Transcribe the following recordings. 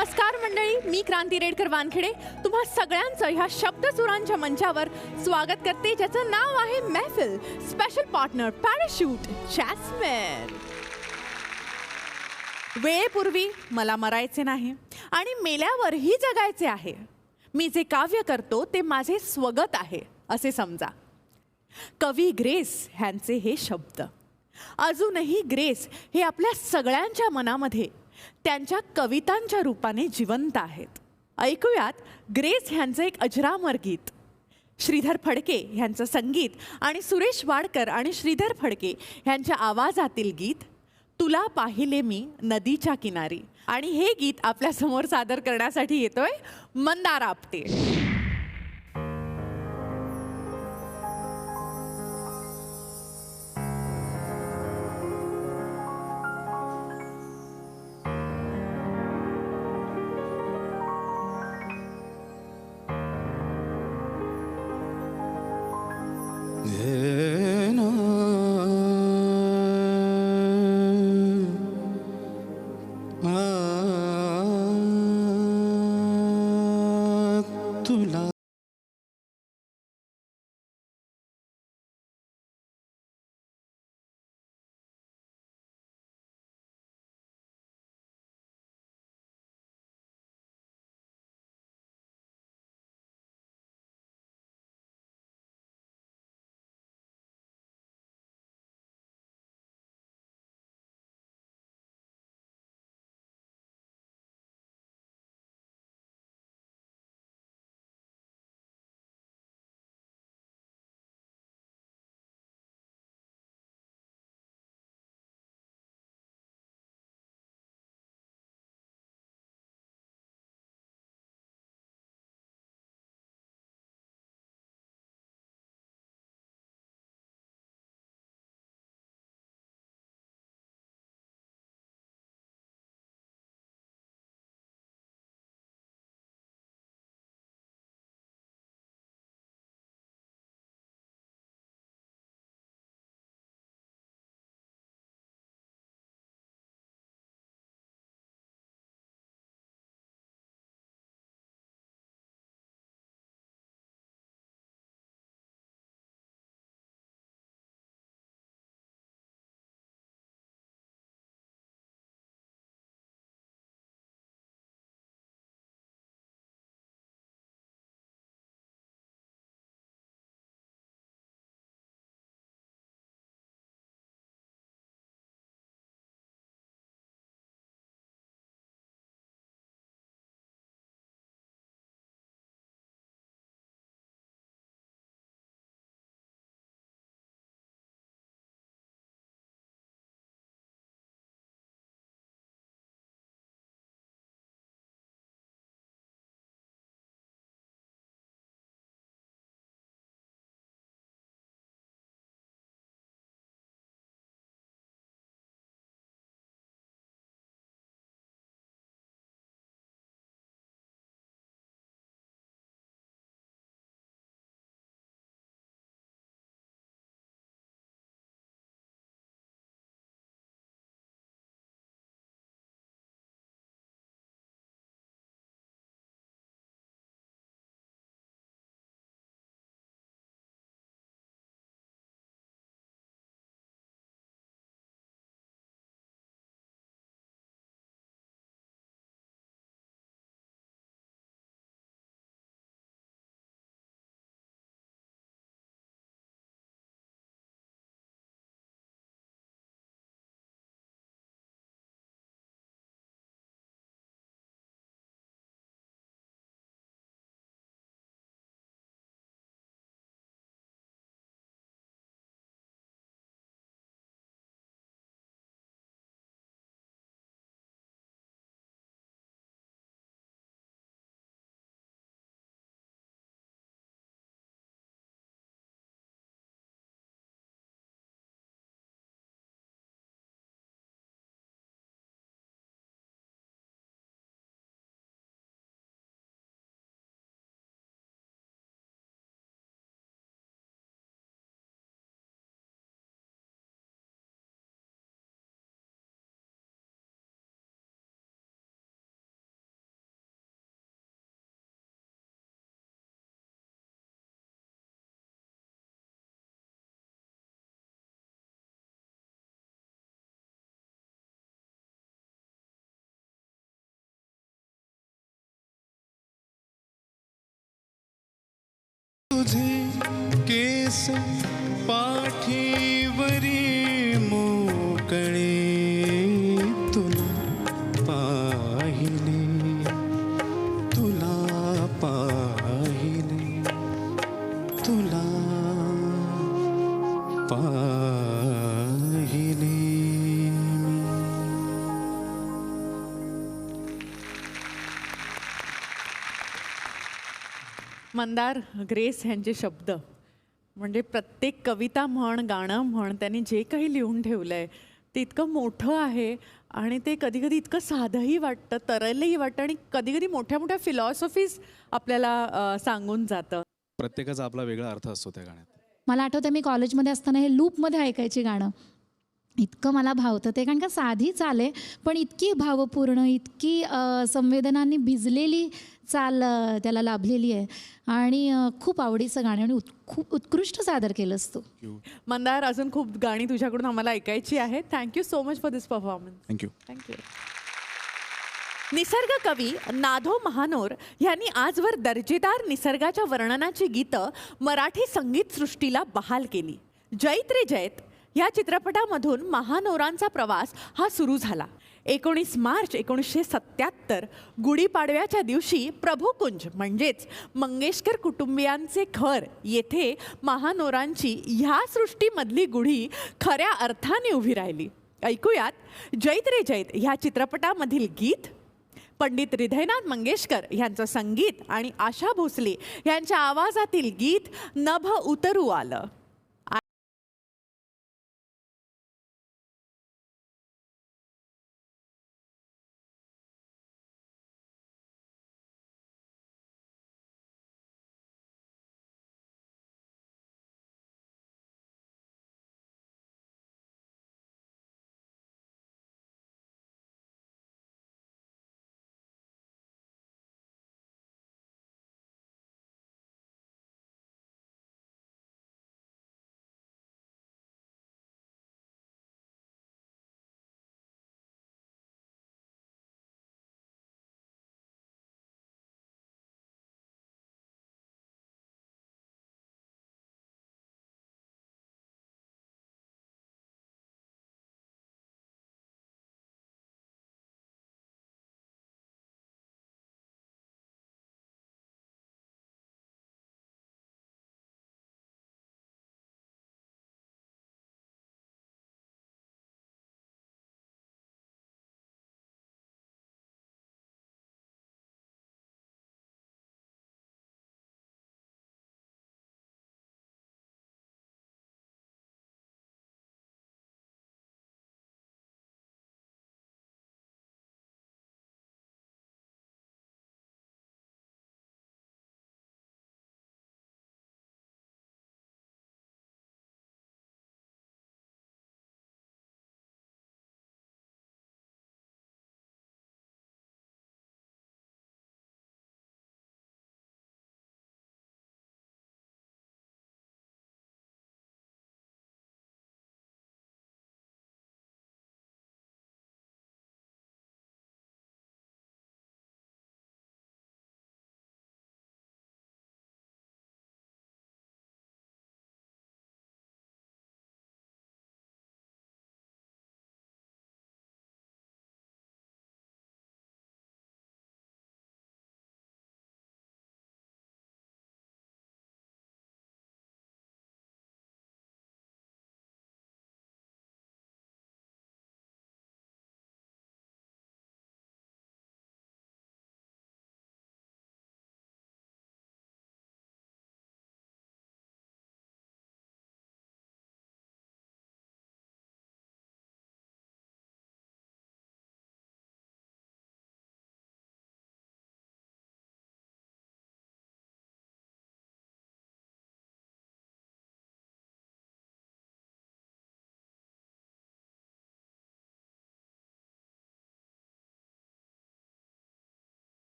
नमस्कार मंडळी, मी क्रांती रेडकर वानखेडे तुम्हा सगळ्यांचं ह्या शब्दसुरांच्या मंचावर स्वागत करते, ज्याचं नाव आहे Mehfil. Special partner Parachute Jasmine. वेळेपूर्वी मला मरायचे नाही आणि मेल्यावरही जगायचे आहे. मी जे काव्य करतो ते माझे स्वगत आहे असे समजा. कवी ग्रेस ह्यांचे हे शब्द अजूनही ग्रेस हे आपल्या सगळ्यांच्या मनामध्ये त्यांच्या कवितांच्या रूपाने जिवंत आहेत. ऐकूयात ग्रेस ह्यांचं एक अजरामर गीत. श्रीधर फडके ह्यांचं संगीत आणि सुरेश वाडकर आणि श्रीधर फडके ह्यांच्या आवाजातील गीत तुला पाहिले मी नदीच्या किनारी. आणि हे गीत आपल्यासमोर सादर करण्यासाठी येतोय मंदार आपटे. तुला तुझे केस पाठीवरी मोकळे तुला पाहिले, तुला पाहिले, तुला पाहिले. मंदार ग्रेस यांचे शब्द म्हणजे प्रत्येक कविता म्हण, गाणं म्हण, त्यांनी जे काही लिहून ठेवलं आहे ते इतकं मोठं आहे आणि ते कधी-कधी इतकं साधंही वाटतं, तरलही वाटतं आणि कधी-कधी मोठ्या-मोठ्या फिलॉसॉफीज आपल्याला सांगून जातं. प्रत्येकाचा आपला वेगळा अर्थ असतो त्या गाण्यात. मला आठवतं मी कॉलेजमध्ये असताना हे लूपमध्ये ऐकायची गाणं. इतकं मला भावतं ते, कारण का साधी चाल आहे पण इतकी भावपूर्ण, इतकी संवेदनांनी भिजलेली चाल त्याला लाभलेली आहे आणि खूप आवडीचं गाणं आणि खूप उत्कृष्ट सादर केलंस तू. मंदार, अजून खूप गाणी तुझ्याकडून आम्हाला ऐकायची आहेत. Thank you so much for this performance. Thank you. Thank you. निसर्ग कवी नाधो महानोर यांनी आजवर दर्जेदार निसर्गाच्या वर्णनाची गीतं मराठी संगीत सृष्टीला बहाल केली. जैत रे जैत या चित्रपटामधून महानोरांचा प्रवास हा सुरू झाला. 19 मार्च 1977 गुढीपाडव्याच्या दिवशी प्रभुकुंज म्हणजेच मंगेशकर कुटुंबियांचे घर येथे महानोरांची ह्या सृष्टीमधली गुढी खऱ्या अर्थाने उभी राहिली. ऐकूयात जैत रे जैत ह्या चित्रपटामधील गीत. पंडित हृदयनाथ मंगेशकर यांचं संगीत आणि आशा भोसले यांच्या आवाजातील गीत नभ उतरू आलं.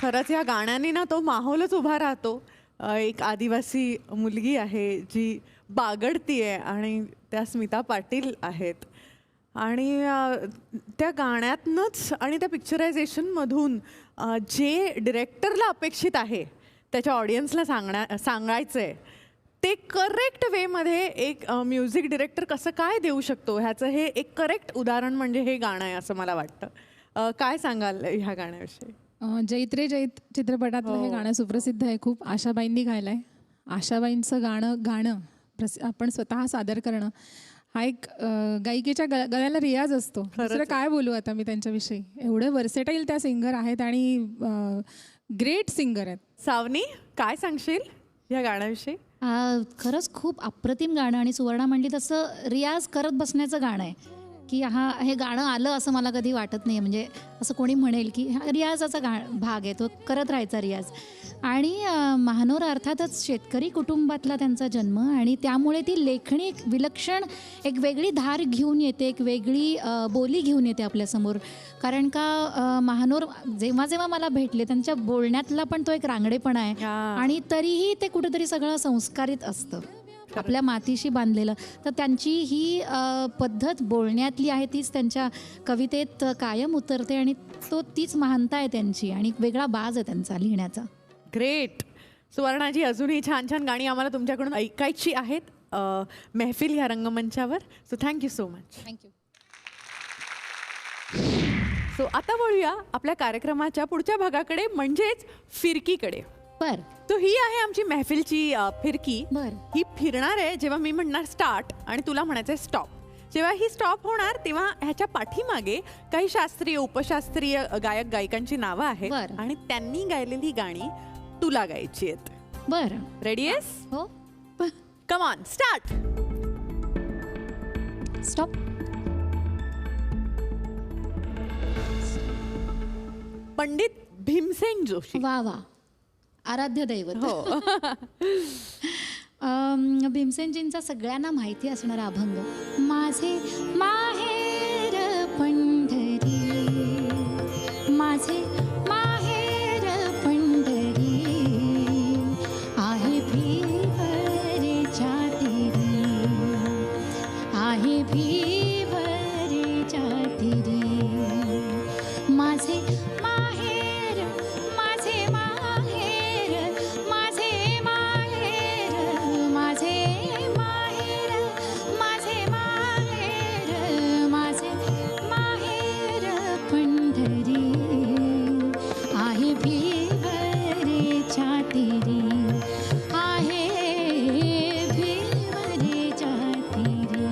खरंच या गाण्याने ना तो माहोलच उभा राहतो. एक आदिवासी मुलगी आहे जी बागडतीये आणि त्या स्मिता पाटील आहेत आणि त्या गाण्यातनंच आणि त्या पिक्चरायझेशनमधून जे डिरेक्टरला अपेक्षित आहे त्याच्या ऑडियन्सला सांगायचं आहे ते करेक्ट वेमध्ये एक म्युझिक डिरेक्टर कसं काय देऊ शकतो ह्याचं हे एक करेक्ट उदाहरण म्हणजे हे गाणं आहे असं मला वाटतं. काय सांगाल ह्या गाण्याविषयी? जैत रे जैत चित्रपटातलं हे गाणं सुप्रसिद्ध आहे खूप. आशाबाईंनी गायलंय. आशाबाईंचं गाणं आपण स्वतः सादर करणं हा एक गायिकेच्या गळ्याला रियाज असतो. दुसरं काय बोलू आता मी त्यांच्याविषयी. एवढे वर्सेटाईल त्या सिंगर आहेत आणि ग्रेट सिंगर आहेत. सावनी काय सांगशील ह्या गाण्याविषयी? खरंच खूप अप्रतिम गाणं आणि सुवर्णा म्हणली तसं रियाज करत बसण्याचं गाणं आहे की हे गाणं आलं असं मला कधी वाटत नाही. म्हणजे असं कोणी म्हणेल की हा रियाजाचा भाग आहे, तो करत राहायचा रियाज. आणि महानोर अर्थातच शेतकरी कुटुंबातला त्यांचा जन्म आणि त्यामुळे ती लेखणी एक विलक्षण एक वेगळी धार घेऊन येते, एक वेगळी बोली घेऊन येते आपल्यासमोर. कारण का महानोर जेव्हा जेव्हा मला भेटले त्यांच्या बोलण्यातला पण तो एक रांगडेपणा आहे आणि तरीही ते कुठेतरी सगळं संस्कारित असतं, आपल्या मातीशी बांधलेलं. तर त्यांची ही पद्धत बोलण्यातली आहे तीच त्यांच्या कवितेत कायम उतरते आणि तीच महानता आहे त्यांची आणि एक वेगळा बाज आहे त्यांचा लिहिण्याचा. ग्रेट. सुवर्णाजी अजूनही छान छान गाणी आम्हाला तुमच्याकडून ऐकायची आहेत मेहफिल ह्या रंगमंचावर. So thank you so much. Thank you. So आता वळूया आपल्या कार्यक्रमाच्या पुढच्या भागाकडे म्हणजेच फिरकीकडे. बर. तो ही आहे आमची मेहफिलची फिरकी. बर. ही फिरणार आहे जेव्हा मी म्हणणार स्टार्ट आणि तुला म्हणायचं स्टॉप. जेव्हा ही स्टॉप होणार तेव्हा ह्याच्या पाठीमागे काही शास्त्रीय उपशास्त्रीय गायक गायिकांची नावं आहेत बरं. आणि त्यांनी गायलेली गाणी तुला गायची आहेत. बर. रेडी आहेस? हो. Come on start. Stop. Pandit Bhimsen Joshi. वा वा, आराध्य दैवत. हो. भीमसेनजींचा सगळ्यांना माहिती असणारा अभंग. माझे माहेर पंढरी, माझे माहेर पंढरी, आहे भीवरेच्या तीरी, आहे भीवरेच्या तीरी. माझे माहेर, माझे माहेर, माझे माहेर, माझे माहेर, माझे माहेर, माझे माहेर पंढरी, आहे भीवरेच्या तीरी, आहे भीवरेच्या तीरी.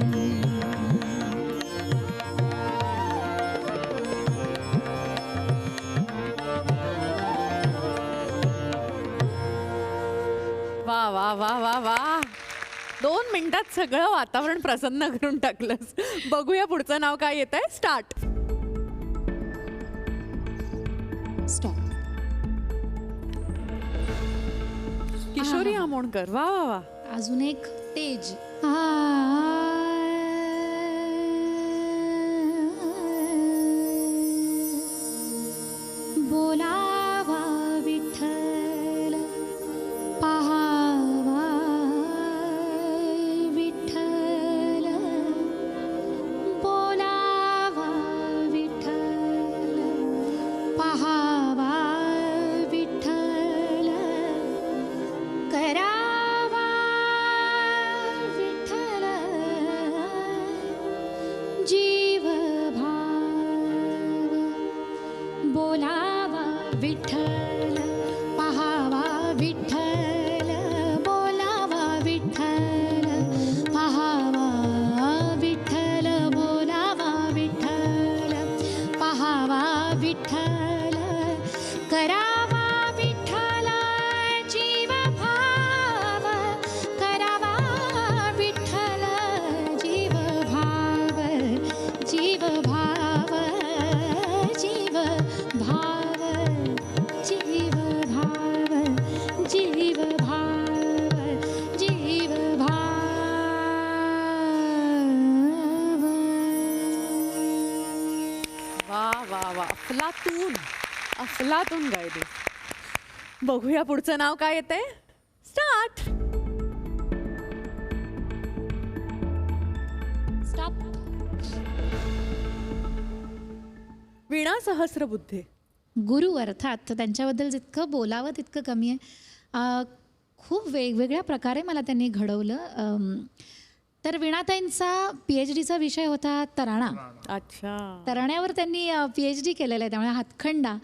वा वा वा वा वा. 2 मिनिटात सगळं वातावरण प्रसन्न करून टाकलंस. बघूया पुढचं नाव काय येत आहे. स्टार्ट. स्टॉप. किशोरी आमोणकर. वा वा वा. अजून एक तेज. बोलावा विठ्ठल, पाहावा विठ्ठल, बोलावा विठ्ठल, पाहावा विठ्ठल, करावा विठ्ठल जीव भाव, बोलावा विठ्ठल, पाहावा विठ्ठल, बोलावा विठ्ठल, पाहावा विठ्ठल, बोलावा विठ्ठल, पाहावा विठ्ठल, करावा विठ्ठल जीव भाव, करावा विठ्ठल जीव भाव, जीव भाव, जीव भाव, जीव भाव, जीव भाव, जीव भाव. वा वा वा. अफलातून अफलातून गायली. बघूया पुढचं नाव काय येतंय. स्टार्ट. स्टॉप. वीणा सहस्रबुद्धे. गुरु अर्थात त्यांच्याबद्दल जितकं बोलावं तितकं कमी आहे. खूप वेगवेगळ्या प्रकारे मला त्यांनी घडवलं. तर वीणाताईंचा PhDचा विषय होता तराणा. अच्छा. तराण्यावर त्यांनी PhD केलेलं आहे, त्यामुळे हातखंडा.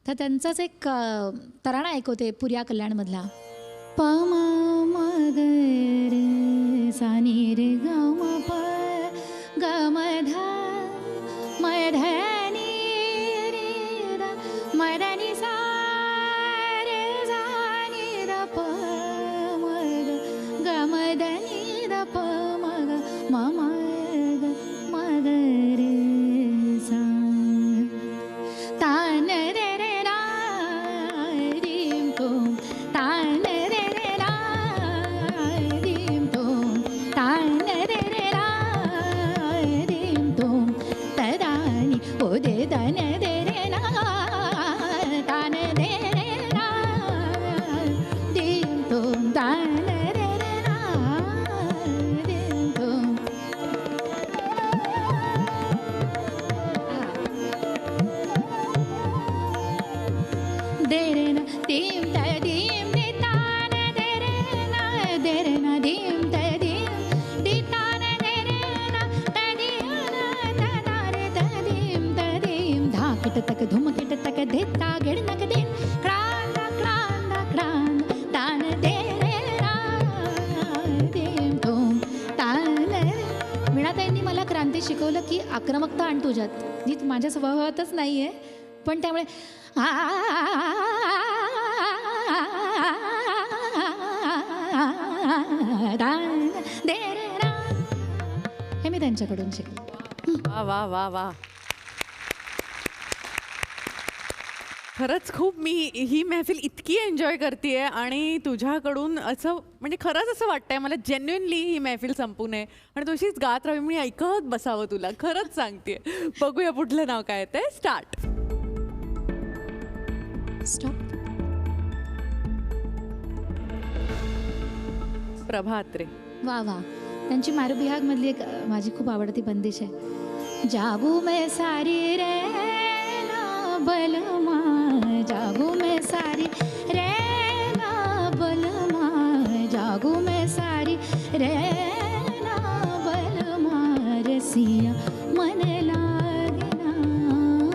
तर त्यांचाच एक तराणा ऐकवते पुर्या कल्याणमधला. प म म ग रे सा नी रे ग म प ग म ध म ध नी रे द म ध नी सा रे सा नी द प म ग ग म ध नी द प म ग म म ग म ग रे सा तान रे रे रा रीम तुम तान रे रे रा रीम तुम तान रे रे रा रीम तुम तदानी ओ दे दन दे रे ना तान दे रे रा रीम तुम तान रे रे रा रीम तुम. दे रे ना दीम ता दीम दे तान दे रे ना दीम ता दीम दे तान दे रे ना ता दीम ता ता रे ता दीम धाकट तक धुमकट तक देता गिडनक दिन क्रांदा क्रांदा क्रांद तान दे रे ना दीम तुम तान रे. वीणाताईंनी मला क्रांती शिकवलं की आक्रमकता आण तुझ्यात, जी माझ्या स्वभावातच नाही आहे. पण त्यामुळे हे मी त्यांच्याकडून शिकले. वा वा वा वा. खरंच खूप मी ही महफिल इतकी एन्जॉय करते आणि तुझ्याकडून असं म्हणजे खरंच असं वाटतंय मला जेन्युइनली ही महफिल संपू नये आणि तुझीच गात राहावी, मी ऐकत बसावं तुला. खरंच सांगते. बघूया पुढलं नाव काय येतंय. स्टार्ट. स्टॉप. प्रभात्रे. वा वा. त्यांची मारू बिहाग मधली एक माझी खूप आवडती बंदिश आहे. जागू मैं सारी रे ना बलमा जागू मैं सारी रे ना बलमा जागू मैं सारी रे ना बलमा रसिया मन लागे ना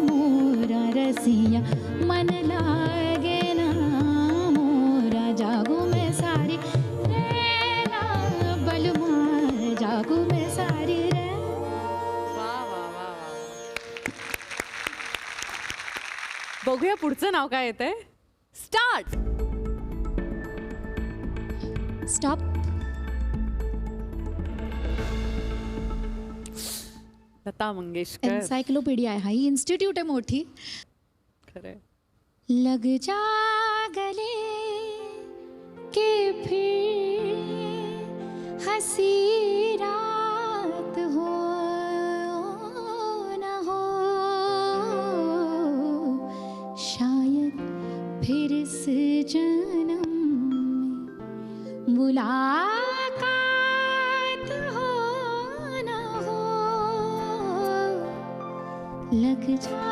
मोरा रसिया मन लागे ना मोरा जागू मैं सारी रे ना बलमा जागू मैं सारी रे. बघूया पुढचं नाव काय येतंय. Start. Stop. Lata Mangeshkar. Encyclopaedia आहे, हा ही इन्स्टिट्यूट आहे मोठी. खरंय. लग जा गले के फिर हंसी रात हो न हो शायद फिर इस जन्म में मुलाकात हो न हो. लग जा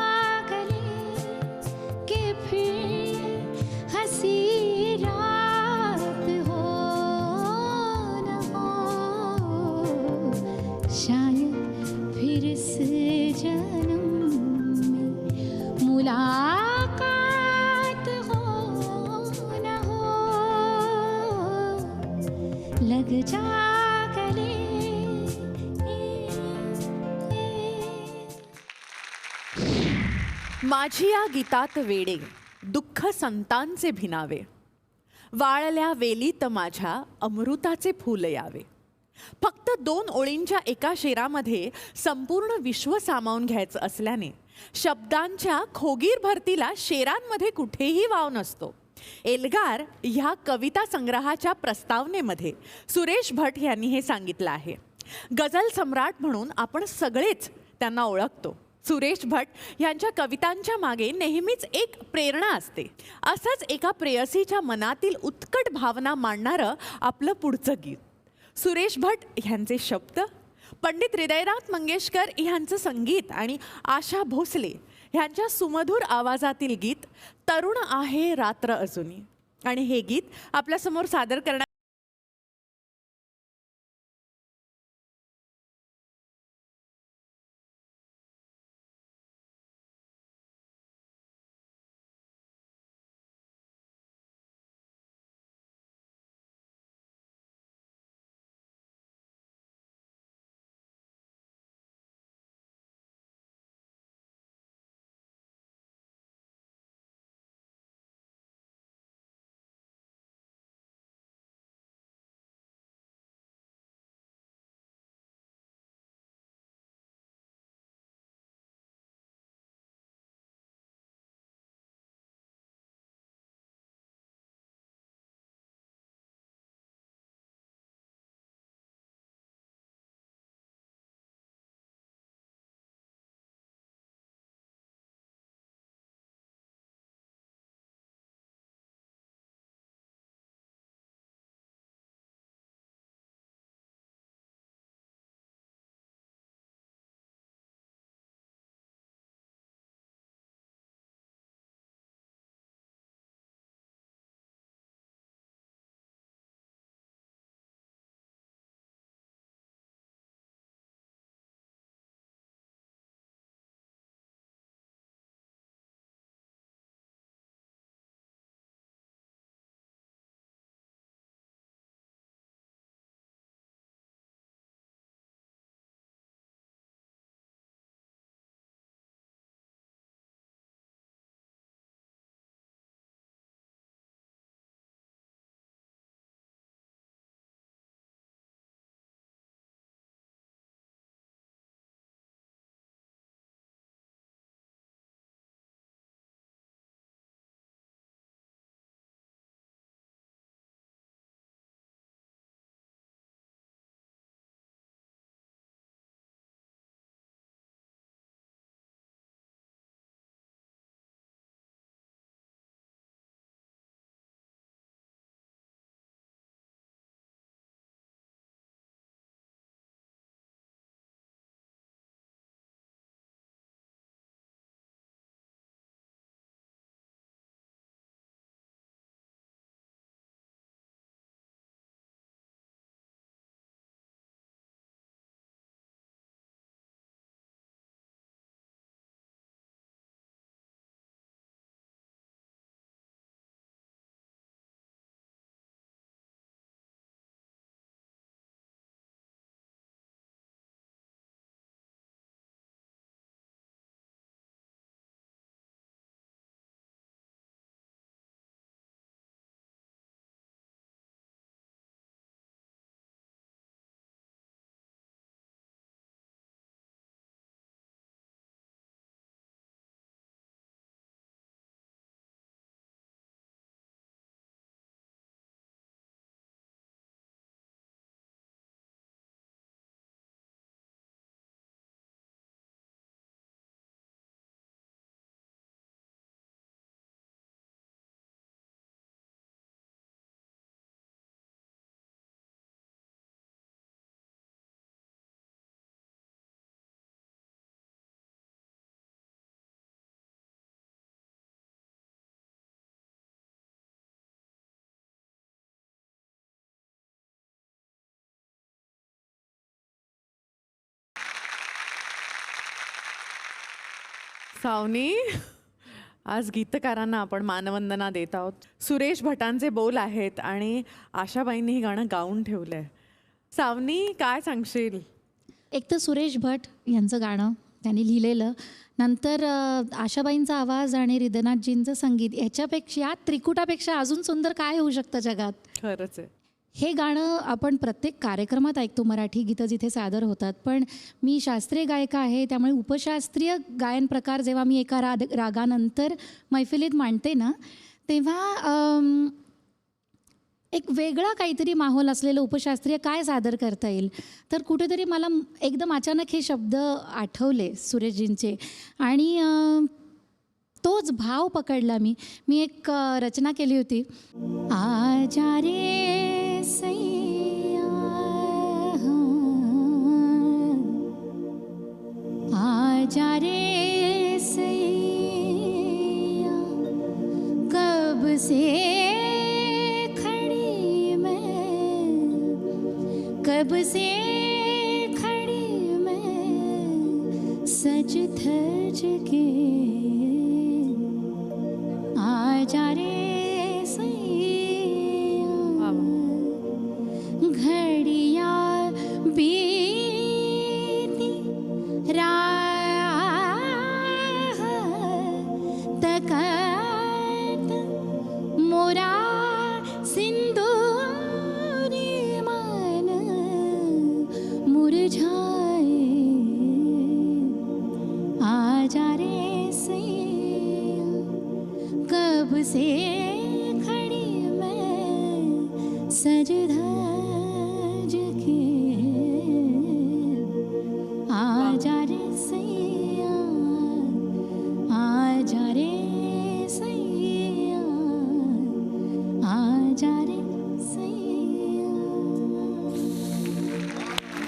गले के फिर हंसी रात हो न हो शायद फिर इस जन्म में मुलाकात हो न हो. लग जा गले. माझी या गीतात वेडे दुःख संतांचे भिनावे वाळल्या वेलीत माझ्या अमृताचे फूल यावे. फक्त 2 ओळींच्या एका शेरामध्ये संपूर्ण विश्व सामावून घ्यायचं असल्याने शब्दांच्या खोगीर भरतीला शेरांमध्ये कुठेही वाव नसतो. एल्गार ह्या कविता संग्रहाच्या प्रस्तावनेमध्ये सुरेश भट यांनी हे सांगितलं आहे. गझल सम्राट म्हणून आपण सगळेच त्यांना ओळखतो. सुरेश भट यांच्या कवितांच्या मागे नेहमीच एक प्रेरणा असते. असंच एका प्रेयसीच्या मनातील उत्कट भावना मांडणारं आपलं पुढचं गीत. सुरेश भट यांचे शब्द, पंडित हृदयनाथ मंगेशकर यांचं संगीत आणि आशा भोसले यांच्या सुमधुर आवाजातील गीत तरुण आहे रात्र अजूनी. आणि हे गीत आपल्यासमोर सादर करण्यात सावनी, आज गीतकारांना आपण मानवंदना देत आहोत. सुरेश भटांचे बोल आहेत आणि आशाबाईंनी हे गाणं गाऊन ठेवलंय. सावनी, काय सांगशील? एक तर सुरेश भट यांचं गाणं त्यांनी लिहिलेलं, नंतर आशाबाईंचा आवाज आणि हृदयनाथजींचं संगीत, याच्यापेक्षा या त्रिकुटापेक्षा अजून सुंदर काय होऊ शकतं जगात. खरंच आहे. हे गाणं आपण प्रत्येक कार्यक्रमात ऐकतो, मराठी गीतं जिथे सादर होतात. पण मी शास्त्रीय गायिका आहे, त्यामुळे उपशास्त्रीय गायन प्रकार जेव्हा मी एका रागानंतर मैफिलीत मांडते ना, तेव्हा एक वेगळा काहीतरी माहोल असलेलं उपशास्त्रीय काय सादर करता येईल. तर कुठेतरी मला एकदम अचानक हे शब्द आठवले सुरेशजींचे आणि तोच भाव पकडला मी एक रचना केली होती. आजा रे सैया, आजा रे सैया, कब से खड़ी मैं, कब से खड़ी मैं सज धज के, आजा रे सैया, घड़ियां बीती राह तकत मोरा सिंदूरी मन मुरझाए, आजा रे सैया, कब से खड़ी मैं सज धज के, आजा रे सैया, आजा रे सैया, आजा रे सैया.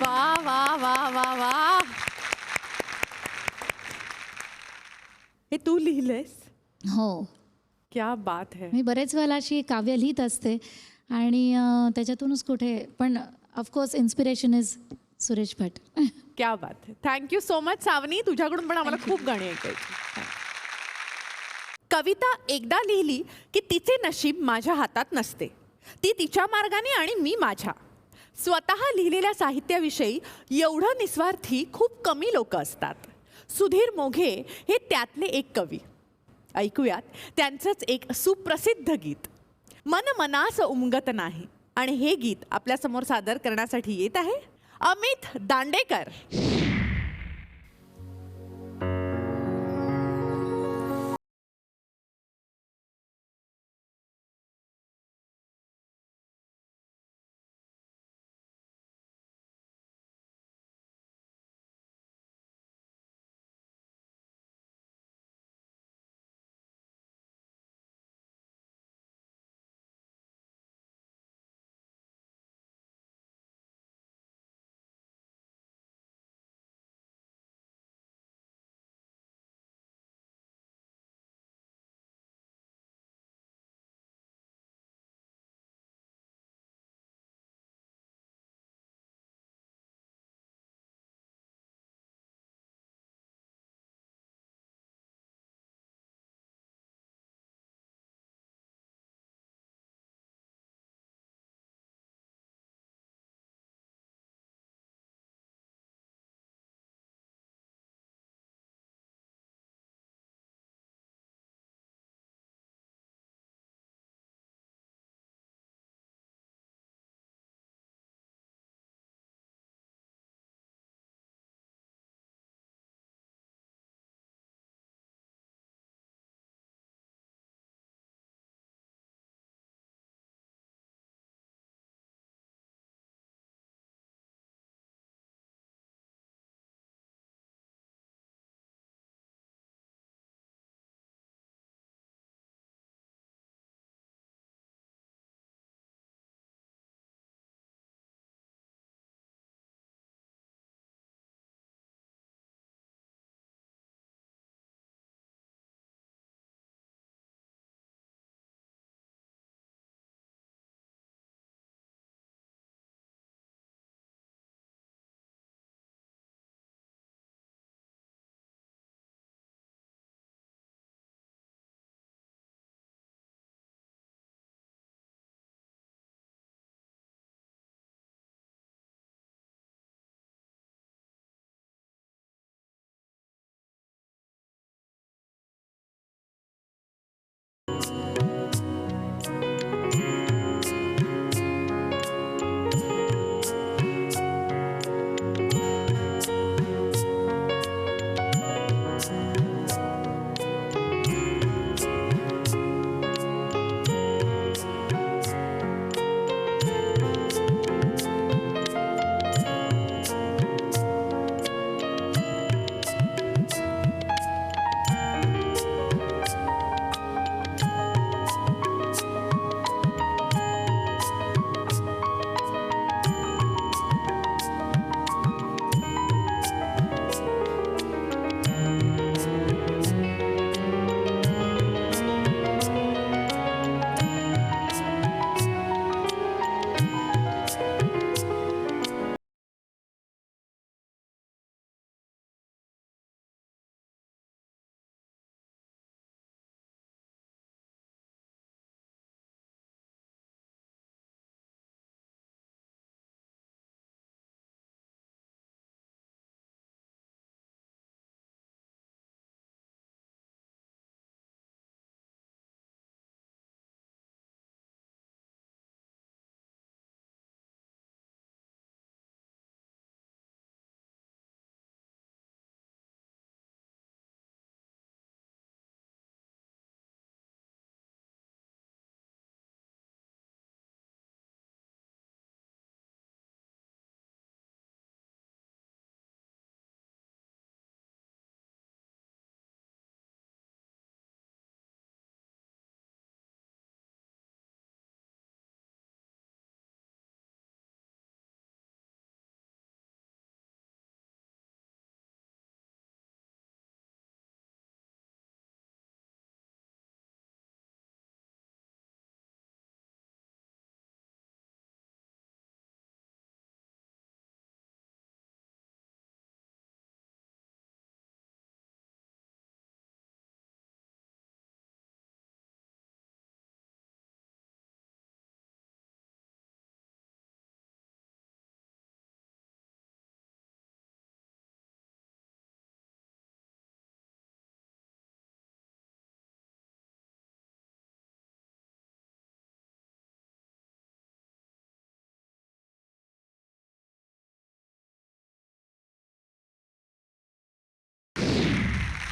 वा वा वा वा वा. हे तू लिहिलंयस? हो, क्या बात है. मी बरेच वेळेला अशी काव्य लिहित असते आणि त्याच्यातूनच कुठे पण of course inspiration is Suresh Bhat. क्या बात है. Thank you so much Saavani. तुझ्याकडून पण आम्हाला खूप गाणी ऐकायची. कविता एकदा लिहिली की तिचे नशीब माझ्या हातात नसते. ती तिच्या मार्गाने आणि मी माझ्या. स्वतः लिहिलेल्या साहित्याविषयी एवढं निस्वार्थी खूप कमी लोक असतात. सुधीर मोघे हे त्यातले एक कवी. ऐकूयात त्यांचंच एक सुप्रसिद्ध गीत, मन मनास उमगत नाही. आणि हे गीत आपल्यासमोर सादर करण्यासाठी येत आहे अमित दांडेकर.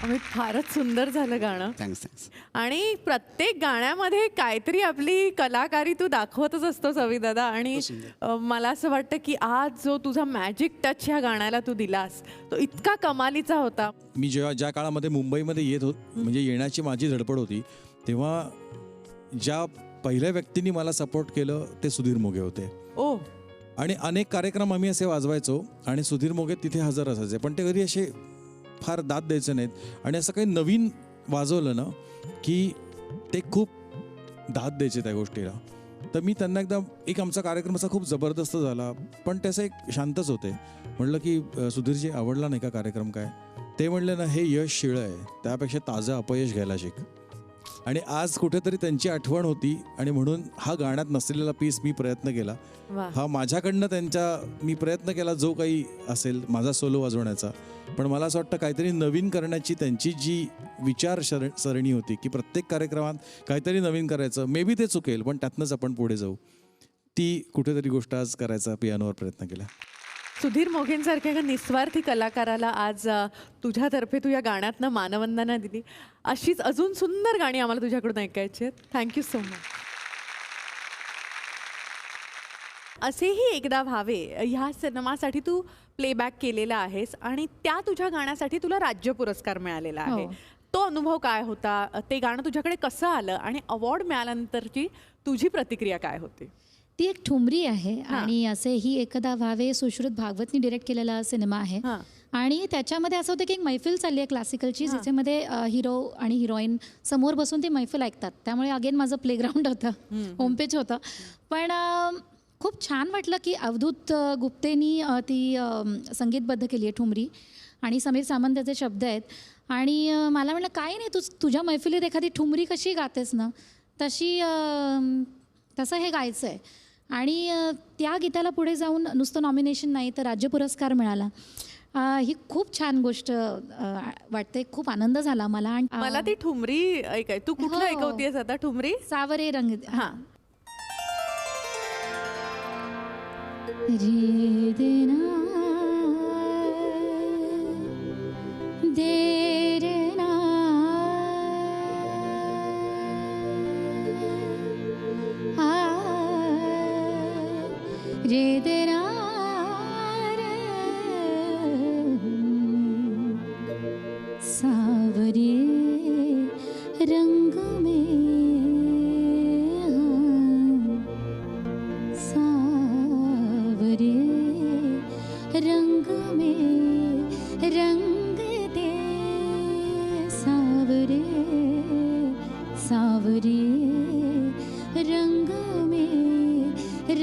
अमित, फारच सुंदर झालं गाणं. थँक्स. आणि प्रत्येक गाण्यामध्ये काहीतरी आपली कलाकारी तू दाखवतच असतोस अभि दादा. आणि मला असं वाटतं की आज जो तुझा मॅजिक टच ह्या गाण्याला तू दिलास तो इतका कमालीचा होता. मी ज्या काळामध्ये मुंबईमध्ये म्हणजे येण्याची माझी धडपड होती, तेव्हा ज्या पहिल्या व्यक्तींनी मला सपोर्ट केलं ते सुधीर मोघे होते. ओ, आणि अनेक कार्यक्रम आम्ही असे वाजवायचो आणि सुधीर मोघे तिथे हजर असायचे, पण ते कधी असे फार दाद द्यायचे नाहीत. आणि असं काही नवीन वाजवलं ना की ते खूप दाद द्यायचे त्या गोष्टीला. तर मी त्यांना एक आमचा कार्यक्रम असा खूप जबरदस्त झाला, पण त्याचं एक शांतच होते. म्हटलं की सुधीरजी, आवडला नाही का कार्यक्रम? काय ते म्हणले ना, हे यश शिळं आहे, त्यापेक्षा ताजं अपयश घ्यायला शिक. आणि आज कुठेतरी त्यांची आठवण होती आणि म्हणून हा गाण्यात नसलेला पीस मी प्रयत्न केला. हा माझ्याकडनं मी प्रयत्न केला जो काही असेल माझा सोलो वाजवण्याचा. पण मला असं वाटतं काहीतरी नवीन करण्याची त्यांची जी सरणी होती की प्रत्येक कार्यक्रमात काहीतरी नवीन करायचं, मे बी ते चुकेल पण त्यातनंच आपण पुढे जाऊ, ती कुठेतरी गोष्ट आज करायचा पियानोवर प्रयत्न केला. सुधीर मोघेंसारख्या एका निस्वार्थी कलाकाराला आज तुझ्यातर्फे तू या गाण्यातनं मानवंदना दिली. अशीच अजून सुंदर गाणी आम्हाला तुझ्याकडून ऐकायची आहेत. Thank you so much. असेही एकदा व्हावे ह्या सिनेमासाठी तू प्लेबॅक केलेला आहेस आणि त्या तुझ्या गाण्यासाठी तुला राज्य पुरस्कार मिळालेला आहे. हो. तो अनुभव काय होता? ते गाणं तुझ्याकडे कसं आलं आणि अवॉर्ड मिळाल्यानंतरची तुझी प्रतिक्रिया काय होती? ती एक ठुमरी आहे आणि असेही एकदा व्हावे सुश्रुत भागवतनी डिरेक्ट केलेला सिनेमा आहे. आणि त्याच्यामध्ये असं होतं की एक मैफिल चालली आहे क्लासिकलची, ज्याच्यामध्ये हिरो आणि हिरोईन समोर बसून ती मैफिल ऐकतात. त्यामुळे अगेन माझं प्लेग्राऊंड होतं, होमपेज होतं. पण खूप छान वाटलं की अवधूत गुप्तेनी ती संगीतबद्ध केली आहे ठुमरी आणि समीर सामंत त्याचे शब्द आहेत. आणि मला म्हटलं काही नाही, तुझ्या मैफिलीत एखादी ठुमरी कशी गातेस ना तसं हे गायचं आहे. आणि त्या गीताला पुढे जाऊन नुसतं नॉमिनेशन नाही तर राज्य पुरस्कार मिळाला. ही खूप छान गोष्ट वाटते. खूप आनंद झाला मला. आणि मला ती ठुमरी ऐकाय, तू कुठलं ऐकवतेस आता ठुमरी? सावरे रंग. हां. रे देना दे रे ना रे देना सावरे रंग में सावरे रंग में रंग दे सावरे सावरे रंग में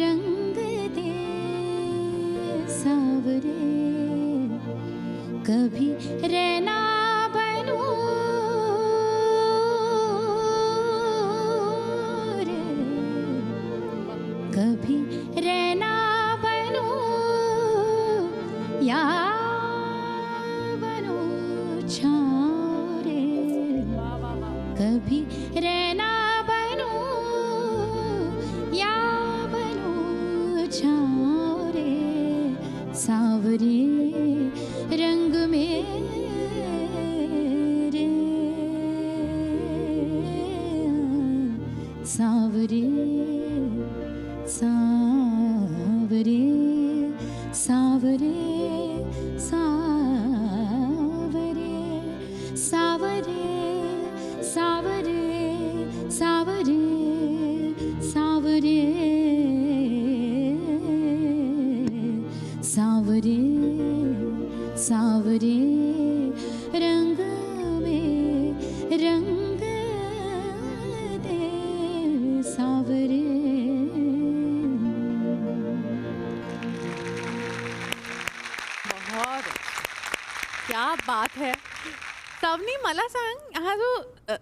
रंग दे सावरे कभी रहना बनू रे कभी रहना बनू या बनू छारे कभी रहना बनू या बनू छारे सावरे रंग में रे सावरे सावरे सावरे सावरे सावरे सावरे सावरे सावरे सावरे रंग में रंग दे सावरे. बहुत क्या बात है. सावनी, मला सांग, हा जो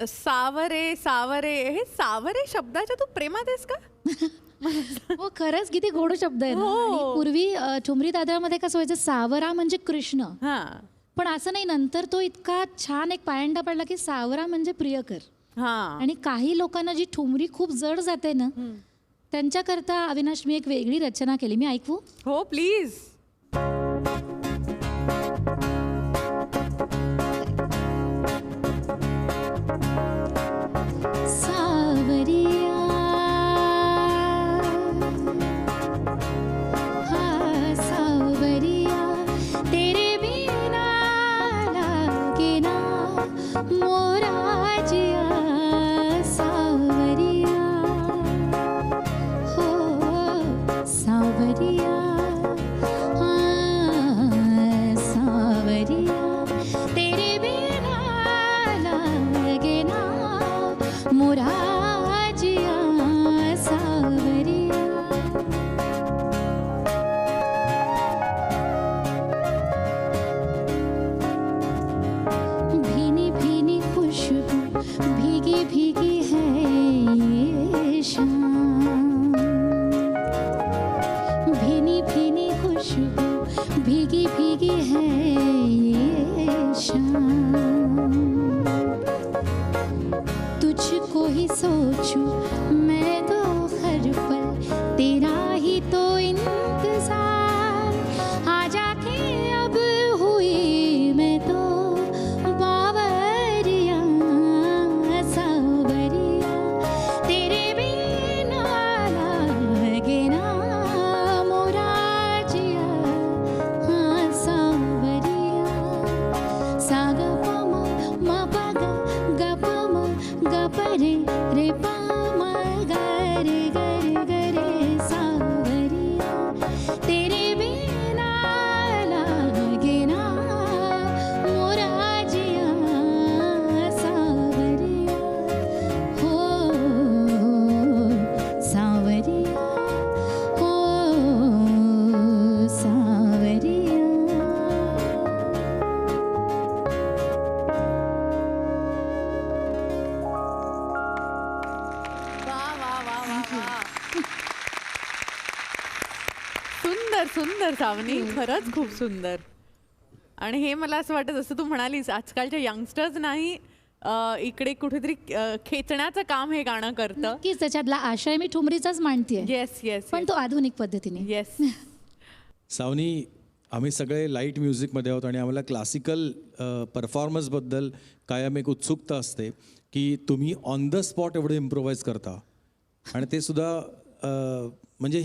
सावरे सावरे, हे सावरे शब्दाच्या तू प्रेमात आहेस का? हो, खरंच किती गोड शब्द आहे ना. आणि पूर्वी ठुमरी दादरामध्ये कसं व्हायचं, सावरा म्हणजे कृष्ण. पण असं नाही, नंतर तो इतका छान एक पायंडा पडला की सावरा म्हणजे प्रियकर. आणि काही लोकांना जी ठुमरी खूप जड जाते ना, त्यांच्याकरता अविनाश मी एक वेगळी रचना केली. मी ऐकू? हो प्लीज. मोराजिया सावरिया हो सावरिया सावरिया तेरे बिना लगे ना मोराजिया सावरिया भीनी भीनी खुशबू भीगी भीगी है ये शाम भीनी भीनी खुशबू भीगी भीगी है ये शाम तुझको ही सोचूं मैं तो हर पल तेरा ही तो इंतजार आजा के अब हुई मैं तो बावरिया सावरिया तेरे बिना लगे ना मोराजिया हाँ सावरिया सा ग प म प ग ग प म ग प रे रे प म ग रे ग रे ग रे सावरिया तेरे बिना लगे ना मोराजिया सावरिया हो सावरिया हो सावरिया वा वा वा वा वा. सुंदर सुंदर सावनी, खरंच खूप सुंदर. आणि हे मला असं वाटतं जसं तू म्हणालीस आजकालच्या यंगस्टर्स नाही इकडे कुठेतरी खेचण्याचं काम हे गाणं करतं. नक्कीच त्याच्यातला आशय मी ठुमरीचाच मांडतीये येस येस पण तो आधुनिक पद्धतीने येस. सावनी, आम्ही सगळे लाईट म्युझिकमध्ये आहोत आणि आम्हाला क्लासिकल परफॉर्मन्सबद्दल कायम एक उत्सुकता असते की तुम्ही ऑन द स्पॉट एवढं इम्प्रोव्हाइज करता आणि ते सुद्धा म्हणजे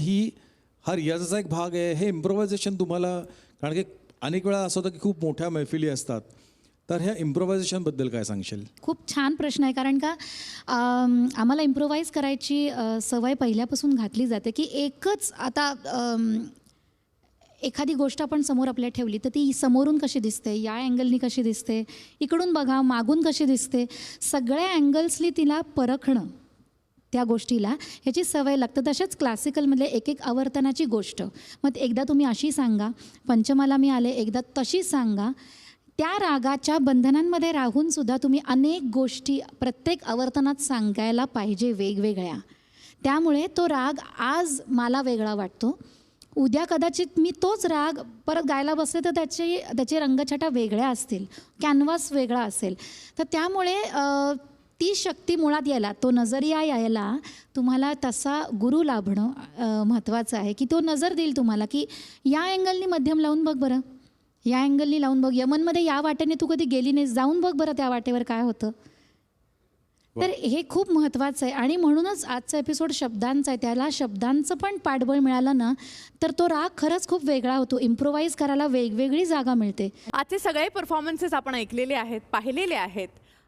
हा रियाजाचा एक भाग आहे. हे इम्प्रोव्हायझेशन तुम्हाला, कारण की अनेक वेळा असं होतं की खूप मोठ्या मैफिली असतात, तर ह्या इम्प्रोव्हायझेशनबद्दल काय सांगशील? खूप छान प्रश्न आहे कारण का आम्हाला इम्प्रोव्हाइज करायची सवय पहिल्यापासून घातली जाते की एकच आता एखादी गोष्ट आपण समोर आपल्या ठेवली तर ती समोरून कशी दिसते, या अँगलनी कशी दिसते, इकडून बघा मागून कशी दिसते, सगळ्या अँगल्सनी तिला परखणं त्या गोष्टीला ह्याची सवय लागतं. तसेच क्लासिकलमधले एक एक आवर्तनाची गोष्ट, मग एकदा तुम्ही अशी सांगा, पंचमाला मी आले एकदा तशी सांगा, त्या रागाच्या बंधनांमध्ये राहून सुद्धा तुम्ही अनेक गोष्टी प्रत्येक आवर्तनात सांगायला पाहिजे वेगवेगळ्या. त्यामुळे तो राग आज मला वेगळा वाटतो, उद्या कदाचित मी तोच राग परत गायला बसले तर त्याचे रंगछटा वेगळ्या असतील, कॅनव्हास वेगळा असेल. तर त्यामुळे ती शक्ती मुळात यायला, तो नजरिया यायला तुम्हाला तसा गुरु लाभणं महत्त्वाचं आहे की तो नजर देईल तुम्हाला की या अँगलनी मध्यम लावून बघ बरं, या अँगलनी लावून बघ, यमनमध्ये या वाटेने तू कधी गेली नाही, जाऊन बघ बरं त्या वाटेवर काय होतं. तर हे खूप महत्त्वाचं आहे आणि म्हणूनच आजचा एपिसोड शब्दांचा आहे. त्याला शब्दांचं पण पाठबळ मिळालं ना तर तो राग खरंच खूप वेगळा होतो. इम्प्रोव्हाइज करायला वेगवेगळी जागा मिळते. आजचे सगळे परफॉर्मन्सेस आपण ऐकलेले आहेत, पाहिलेले आहेत.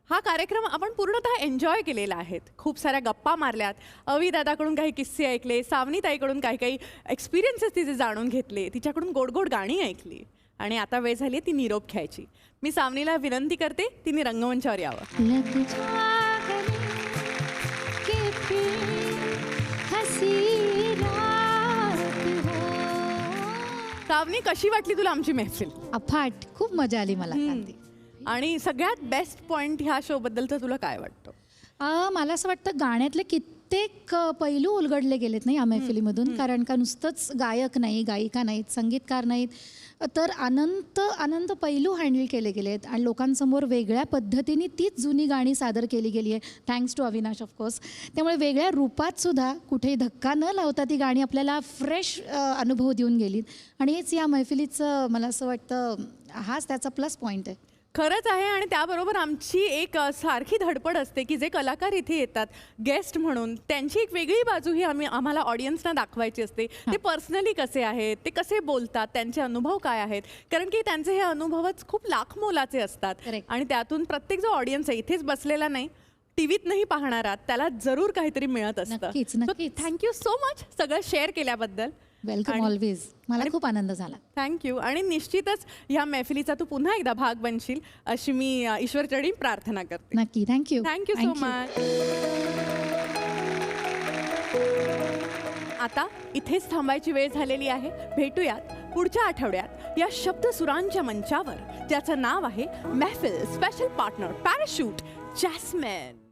हा कार्यक्रम आपण पूर्णतः एन्जॉय केलेला आहे. खूप साऱ्या गप्पा मारल्यात, अवी दादाकडून काही किस्से ऐकले, सावनी ताईकडून काही काही एक्सपिरियन्सेस तिचे जाणून घेतले, तिच्याकडून गोड गोड गाणी ऐकली आणि आता वेळ झाली ती निरोप घ्यायची. मी सावनीला विनंती करते तिने रंगमंचावर यावं. लग जा गले के फिर हसी रात हो. सावनी, कशी वाटली तुला आमची महफिल? अफाट, खूप मजा आली मला कांती. आणि सगळ्यात बेस्ट पॉइंट ह्या शो बद्दलचं तुला काय वाटतं? मला असं वाटतं गाण्यातले कित्येक पैलू उलगडले गेलेत नाही या मैफिलीमधून. कारण का नुसतंच गायक नाही, गायिका नाहीत, संगीतकार नाहीत, तर अनंत पैलू हँडल केले गेले आहेत आणि लोकांसमोर वेगळ्या पद्धतीने तीच जुनी गाणी सादर केली गेली आहे, थँक्स टू अविनाश ऑफकोर्स. त्यामुळे वेगळ्या रूपात सुद्धा कुठेही धक्का न लावता ती गाणी आपल्याला फ्रेश अनुभव देऊन गेलीत आणि हेच या मैफिलीचं मला असं वाटतं हाच त्याचा प्लस पॉईंट आहे. खरंच आहे. आणि त्याबरोबर आमची एक सारखी धडपड असते की जे कलाकार इथे येतात गेस्ट म्हणून, त्यांची एक वेगळी बाजू ही आम्हाला ऑडियन्सना दाखवायची असते. ते पर्सनली कसे आहेत, ते कसे बोलतात, त्यांचे अनुभव काय आहेत, कारण की त्यांचे हे अनुभवच खूप लाख मोलाचे असतात. Correct. आणि त्यातून प्रत्येक जो ऑडियन्स आहे इथेच बसलेला नाही, टीव्हीत नाही पाहणारा, त्याला जरूर काहीतरी मिळत असतं. नक्कीच, नक्कीच. थँक्यू सो मच सगळं शेअर केल्याबद्दल. वेलकम आणि- ऑलवेज. मला खूप आनंद झाला. थँक्यू. आणि निश्चितच ह्या मैफिलीचा तू पुन्हा एकदा भाग बनशील अशी मी ईश्वरचरणी प्रार्थना करते. नक्की. थँक्यू. Thank you so much. आता इथेच थांबायची वेळ झालेली आहे. भेटूयात पुढच्या आठवड्यात या शब्दसुरांच्या मंचावर, ज्याचं नाव आहे Mehfil. Special partner Parachute jasmine.